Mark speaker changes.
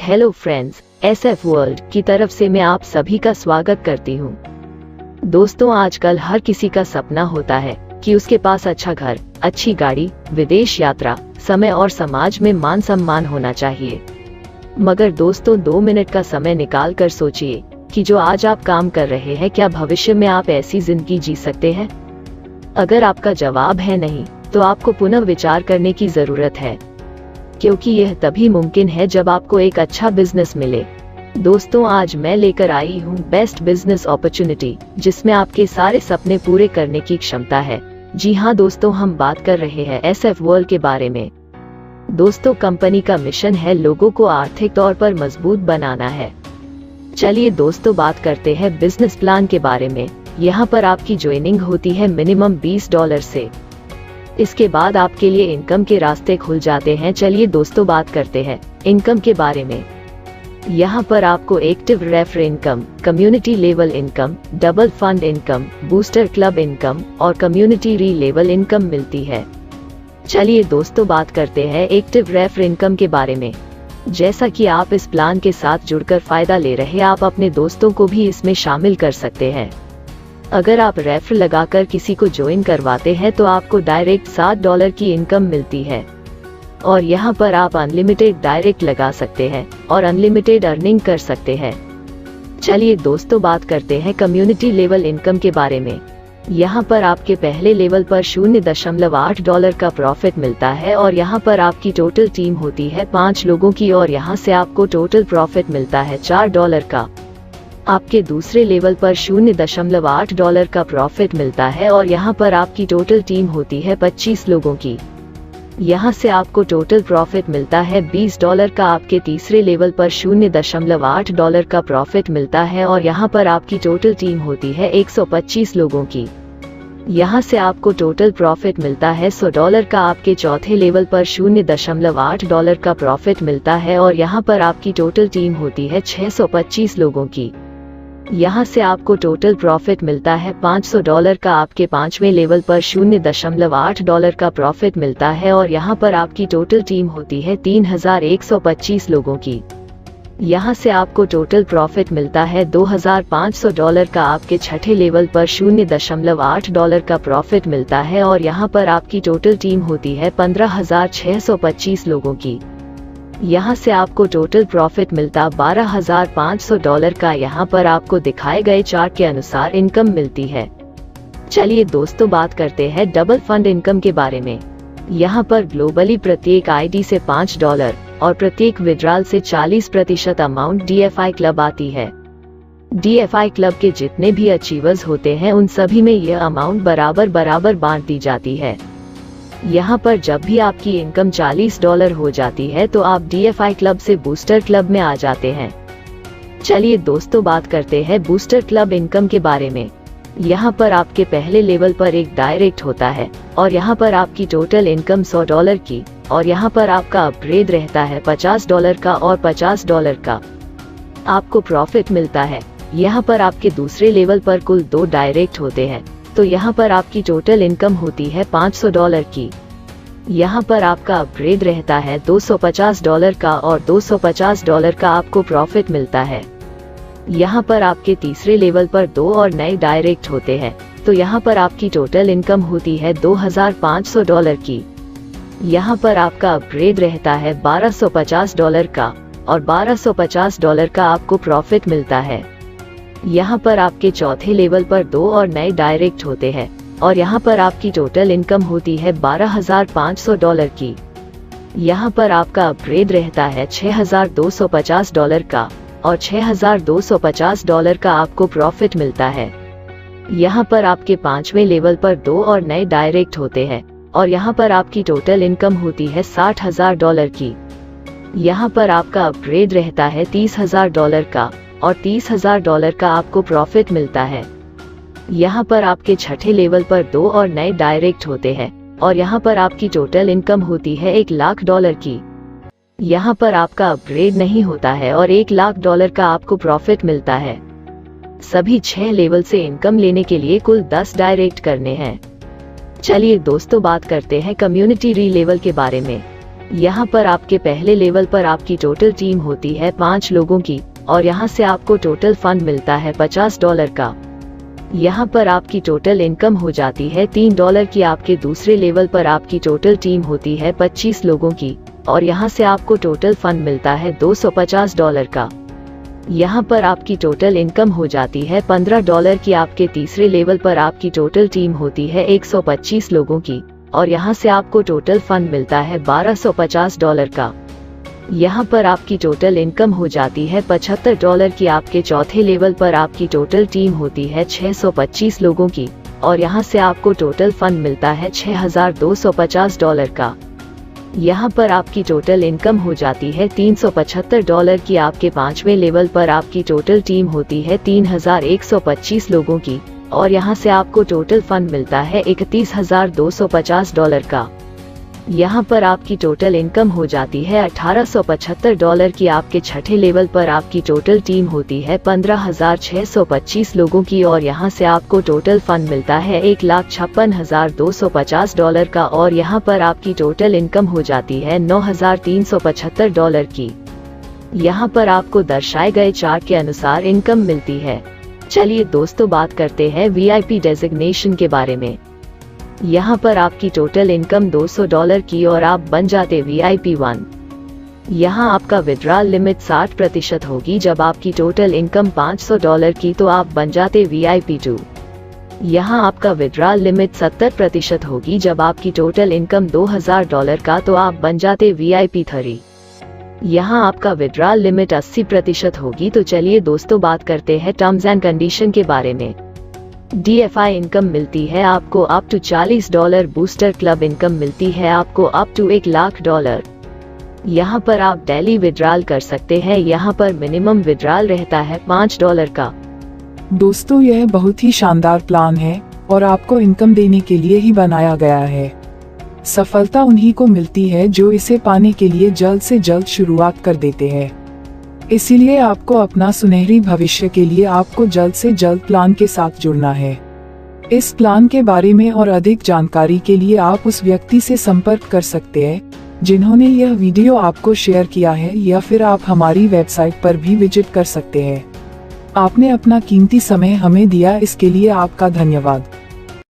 Speaker 1: Hello friends, SF world की तरफ से मैं आप सभी का स्वागत करती हूँ। दोस्तों, आजकल हर किसी का सपना होता है कि उसके पास अच्छा घर, अच्छी गाड़ी, विदेश यात्रा, समय और समाज में मान सम्मान होना चाहिए। मगर दोस्तों, 2 मिनट का समय निकाल कर सोचिए कि जो आज आप काम कर रहे हैं, क्या भविष्य में आप ऐसी जिंदगी जी सकते हैं? अगर आपका जवाब है नहीं, तो आपको पुनः विचार करने की जरूरत है, क्योंकि यह तभी मुमकिन है जब आपको एक अच्छा बिजनेस मिले। दोस्तों, आज मैं लेकर आई हूँ बेस्ट बिजनेस अपॉर्चुनिटी, जिसमें आपके सारे सपने पूरे करने की क्षमता है। जी हाँ दोस्तों, हम बात कर रहे हैं SF वर्ल्ड के बारे में। दोस्तों, कंपनी का मिशन है लोगों को आर्थिक तौर पर मजबूत बनाना है। चलिए दोस्तों, बात करते हैं बिजनेस प्लान के बारे में। यहाँ पर आपकी ज्वाइनिंग होती है मिनिमम $20 से। इसके बाद आपके लिए इनकम के रास्ते खुल जाते हैं। चलिए दोस्तों, बात करते हैं इनकम के बारे में। यहाँ पर आपको active refer income, community level income, double fund income, booster club income और कम्युनिटी री लेवल इनकम मिलती है। चलिए दोस्तों, बात करते हैं एक्टिव रेफर इनकम के बारे में। जैसा कि आप इस प्लान के साथ जुड़कर फायदा ले रहे हैं, आप अपने दोस्तों को भी इसमें शामिल कर सकते हैं। अगर आप रेफर लगाकर किसी को ज्वाइन करवाते हैं तो आपको डायरेक्ट $7 की इनकम मिलती है। और यहाँ पर आप अनलिमिटेड डायरेक्ट लगा सकते हैं और अनलिमिटेड अर्निंग कर सकते हैं। चलिए दोस्तों, बात करते हैं कम्युनिटी लेवल इनकम के बारे में। यहाँ पर आपके पहले लेवल पर $0.8 का प्रॉफिट मिलता है और यहाँ पर आपकी टोटल टीम होती है 5 लोगों की और यहाँ से आपको टोटल प्रॉफिट मिलता है $4 का। आपके दूसरे लेवल पर $0.8 का प्रॉफिट मिलता है और यहाँ पर आपकी टोटल टीम होती है 25 लोगों की। यहाँ से आपको टोटल प्रॉफिट मिलता है $20 का। आपके तीसरे लेवल पर $0.8 का प्रॉफिट मिलता है और यहाँ पर आपकी टोटल टीम होती है 125 लोगों की। यहाँ से आपको टोटल प्रॉफिट मिलता है $100 का। आपके चौथे लेवल पर $0.8 का प्रॉफिट मिलता है और यहाँ पर आपकी टोटल टीम होती है 625 लोगों की। यहाँ से आपको टोटल प्रॉफिट मिलता है $500 का। आपके 5वें लेवल पर $0.8 का प्रॉफिट मिलता है और यहाँ पर आपकी टोटल टीम होती है 3125 लोगों की। यहाँ से आपको टोटल प्रॉफिट मिलता है $2500 का। आपके छठे लेवल पर $0.8 का प्रॉफिट मिलता है और यहाँ पर आपकी टोटल टीम होती है 15625 लोगों की। यहाँ से आपको टोटल प्रॉफिट मिलता $12500 का। यहाँ पर आपको दिखाए गए चार्ट के अनुसार इनकम मिलती है। चलिए दोस्तों, बात करते हैं डबल फंड इनकम के बारे में। यहाँ पर ग्लोबली प्रत्येक ID से $5 और प्रत्येक विड्रॉल से 40% अमाउंट DFI क्लब आती है। DFI क्लब के जितने भी अचीवर्स होते हैं, उन सभी में यह अमाउंट बराबर बांट दी जाती है। यहाँ पर जब भी आपकी इनकम $40 हो जाती है तो आप DFI क्लब से बूस्टर क्लब में आ जाते हैं। चलिए दोस्तों, बात करते हैं बूस्टर क्लब इनकम के बारे में। यहाँ पर आपके पहले लेवल पर एक डायरेक्ट होता है और यहाँ पर आपकी टोटल इनकम $100 की और यहाँ पर आपका अपग्रेड रहता है $50 का और $50 का। आपको प्रॉफिट मिलता है। यहाँ पर आपके दूसरे लेवल पर कुल 2 डायरेक्ट होते हैं, तो यहाँ पर आपकी टोटल इनकम होती है $500 की। यहाँ पर आपका अपग्रेड रहता है $250 का और $250 का आपको प्रॉफिट मिलता है। यहाँ पर आपके तीसरे लेवल पर 2 और नए डायरेक्ट होते हैं, तो यहाँ पर आपकी टोटल इनकम होती है $2500 की। यहाँ पर आपका अपग्रेड रहता है $1250 का और $1250 का आपको प्रॉफिट मिलता है। यहाँ पर आपके चौथे लेवल पर 2 और नए डायरेक्ट होते हैं और यहाँ पर आपकी टोटल इनकम होती है $12500 की। यहाँ पर आपका अपग्रेड रहता है $6250 का और $6250 का आपको प्रॉफिट मिलता है। यहाँ पर आपके 5वें लेवल पर 2 और नए डायरेक्ट होते हैं और यहाँ पर आपकी टोटल इनकम होती है $60000 की। यहाँ पर आपका अपग्रेड रहता है $30000 का और $30000 का आपको प्रॉफिट मिलता है। यहाँ पर आपके छठे लेवल पर 2 और नए डायरेक्ट होते हैं और यहाँ पर आपकी टोटल इनकम होती है $1,00,000 की। यहाँ पर आपका अपग्रेड नहीं होता है और $1,00,000 का आपको प्रॉफिट मिलता है। सभी 6 लेवल से इनकम लेने के लिए कुल 10 डायरेक्ट करने हैं। चलिए दोस्तों, बात करते हैं कम्युनिटी री लेवल के बारे में। यहाँ पर आपके पहले लेवल पर आपकी टोटल टीम होती है 5 लोगों की और यहाँ से आपको टोटल फंड मिलता है $50 का। यहाँ पर आपकी टोटल इनकम हो जाती है $3 की। आपके दूसरे लेवल पर आपकी टोटल टीम होती है 25 लोगों की और यहाँ से आपको टोटल फंड मिलता है $250 का। यहाँ पर आपकी टोटल इनकम हो जाती है $15 की। आपके तीसरे लेवल पर आपकी टोटल टीम होती है 125 लोगों की और यहाँ से आपको टोटल फंड मिलता है $1250 का। यहाँ पर आपकी टोटल इनकम हो जाती है $75 की। आपके चौथे लेवल पर आपकी टोटल टीम होती है 625 लोगों की और यहाँ से आपको टोटल फंड मिलता है $6250 का। यहाँ पर आपकी टोटल इनकम हो जाती है $375 की। आपके पांचवें लेवल पर आपकी टोटल टीम होती है 3125 लोगों की और यहाँ से आपको टोटल फंड मिलता है $31,250 का। यहाँ पर आपकी टोटल इनकम हो जाती है $1875 की। आपके छठे लेवल पर आपकी टोटल टीम होती है 15,625 लोगों की और यहाँ से आपको टोटल फंड मिलता है $1,56,250 का और यहाँ पर आपकी टोटल इनकम हो जाती है $9,375 की। यहाँ पर आपको दर्शाए गए चार्ट के अनुसार इनकम मिलती है। चलिए दोस्तों, बात करते हैं VIP डेजिग्नेशन के बारे में। यहाँ पर आपकी टोटल इनकम $200 की और आप बन जाते VIP 1। यहाँ आपका विड्रॉल लिमिट 60% होगी। जब आपकी टोटल इनकम $500 की तो आप बन जाते VIP 2। यहाँ आपका विड्रॉल लिमिट 70% होगी। जब आपकी टोटल इनकम $2000 का तो आप बन जाते VIP 3। यहाँ आपका विड्रॉल लिमिट 80% होगी। तो चलिए दोस्तों, बात करते हैं टर्म्स एंड कंडीशन के बारे में। DFI इनकम मिलती है आपको up to $40। Booster club income मिलती है आपको अप टू $1,00,000। यहाँ पर आप डेली विड्रॉल कर सकते हैं। यहाँ पर मिनिमम विड्रॉल रहता है $5 का।
Speaker 2: दोस्तों, यह बहुत ही शानदार प्लान है और आपको इनकम देने के लिए ही बनाया गया है। सफलता उन्हीं को मिलती है जो इसे पाने के लिए जल्द से जल्द शुरुआत कर देते हैं। इसीलिए आपको अपना सुनहरी भविष्य के लिए आपको जल्द से जल्द प्लान के साथ जुड़ना है। इस प्लान के बारे में और अधिक जानकारी के लिए आप उस व्यक्ति से संपर्क कर सकते हैं जिन्होंने यह वीडियो आपको शेयर किया है, या फिर आप हमारी वेबसाइट पर भी विजिट कर सकते हैं। आपने अपना कीमती समय हमें दिया, इसके लिए आपका धन्यवाद।